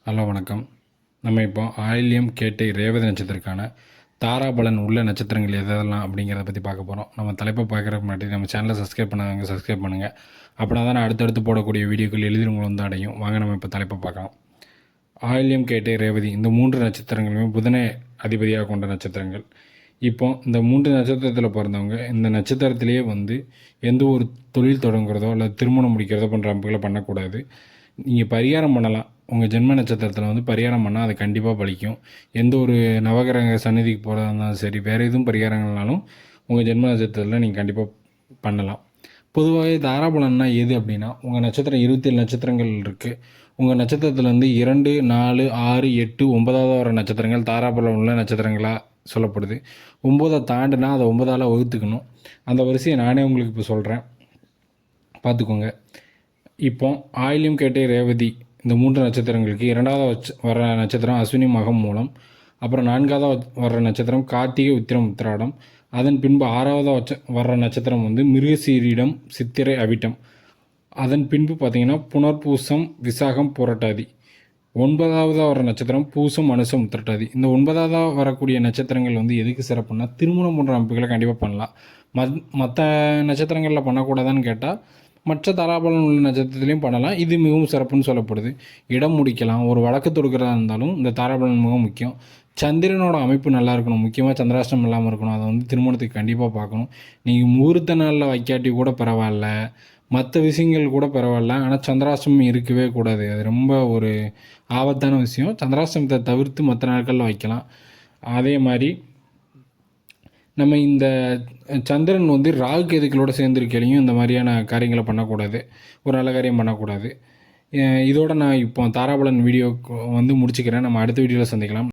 Hello வணக்கம். நம்ம இப்போ ஆயில்யம் கேட்டை ரேவதி நட்சத்திரக்கான தாராபலன் உள்ள நட்சத்திரங்கள் எதெல்லாம் அப்படிங்கிறத பற்றி பார்க்க போகிறோம். நம்ம தலைப்பை பார்க்குறதுக்கு முன்னாடி நம்ம சேனலை சப்ஸ்கிரைப் பண்ணாதவங்க சப்ஸ்கிரைப் பண்ணுங்கள். அப்படின்னா தான் அடுத்தடுத்து போடக்கூடிய வீடியோக்கள் எளிதில் உங்களை வந்து அடையும். வாங்க நம்ம இப்போ தலைப்பை பார்க்கலாம். ஆயில்யம் கேட்டை ரேவதி இந்த 3 நட்சத்திரங்களுமே புதனை அதிபதியாக கொண்ட நட்சத்திரங்கள். இப்போ இந்த 3 நட்சத்திரத்தில் பிறந்தவங்க இந்த நட்சத்திரத்திலேயே வந்து எந்த ஒரு தொழில் தொடங்குறதோ அல்லது திருமணம் முடிக்கிறதோ போன்ற அமைப்புகளை பண்ணக்கூடாது. நீங்கள் பரிகாரம் பண்ணலாம். உங்கள் ஜென்ம நட்சத்திரத்தில் வந்து பரிகாரம் பண்ணால் அது கண்டிப்பாக பலிக்கும். எந்த ஒரு நவகிரக சந்நிதிக்கு போகிறதா இருந்தாலும் சரி, வேறு எதுவும் பரிகாரங்கள்னாலும் உங்கள் ஜென்ம நட்சத்திரத்தில் நீங்கள் கண்டிப்பாக பண்ணலாம். பொதுவாகவே தாராபலன்னா எது அப்படின்னா, உங்கள் நட்சத்திரம் 27 நட்சத்திரங்கள் இருக்குது. உங்கள் நட்சத்திரத்தில் வந்து 2, 4, 6, 8, 9வது வர நட்சத்திரங்கள் தாராபலம் உள்ள நட்சத்திரங்களாக சொல்லப்படுது. 9 தாண்டுனா அதை 9ஆல் வகுத்துக்கணும். அந்த வரிசையை நானே உங்களுக்கு இப்போ சொல்கிறேன், பார்த்துக்கோங்க. இப்போ ஆயில்யம் கேட்டை ரேவதி இந்த 3 நட்சத்திரங்களுக்கு 2வது வர்ற நட்சத்திரம் அஸ்வினி மகம் மூலம், அப்புறம் 4வது வர்ற நட்சத்திரம் கார்த்திகை உத்திரம் உத்திராடம், அதன் பின்பு 6வது வர்ற நட்சத்திரம் வந்து மிருகசீரிடம் சித்திரை அவிட்டம், அதன் பின்பு பார்த்திங்கன்னா புனர்பூசம் விசாகம் புரட்டாதி, 9வது வர நட்சத்திரம் பூசம் அனுசம் உத்திரட்டாதி. இந்த 9வது வரக்கூடிய நட்சத்திரங்கள் வந்து எதுக்கு சிறப்புன்னா, திருமணம் போன்ற அமைப்புகளை கண்டிப்பாக பண்ணலாம். மற்ற நட்சத்திரங்களில் பண்ணக்கூடாதான்னு கேட்டால் மற்ற தாராபலன் உள்ள நட்சத்திரத்துலையும் பண்ணலாம். இது மிகவும் சிறப்புன்னு சொல்லப்படுது. இடம் முடிக்கலாம், ஒரு வழக்கு தொடுக்கிறதா இருந்தாலும் இந்த தாராபலன் மிகவும் முக்கியம். சந்திரனோட அமைப்பு நல்லா இருக்கணும், முக்கியமாக சந்திராஷ்டம் இல்லாமல் இருக்கணும். அதை வந்து திருமணத்துக்கு கண்டிப்பாக பார்க்கணும். நீங்கள் முகூர்த்த நாளில் வைக்காட்டி கூட பரவாயில்ல, மற்ற விஷயங்கள் கூட பரவாயில்ல, ஆனால் சந்திராஷ்டமம் இருக்கவே கூடாது. அது ரொம்ப ஒரு ஆபத்தான விஷயம். சந்திராஷ்டமத்தை தவிர்த்து மற்ற நாட்களில் வைக்கலாம். அதே மாதிரி நம்ம இந்த சந்திரன் வந்து ராகு கேதுக்களோடு சேர்ந்துருக்கையிலையும் இந்த மாதிரியான காரியங்களை பண்ணக்கூடாது, ஒரு நல்ல காரியம் பண்ணக்கூடாது. இதோட நான் இப்போ தாராபலன் வீடியோ வந்து முடிச்சுக்கிறேன். நம்ம அடுத்த வீடியோவில் சந்திக்கலாம்.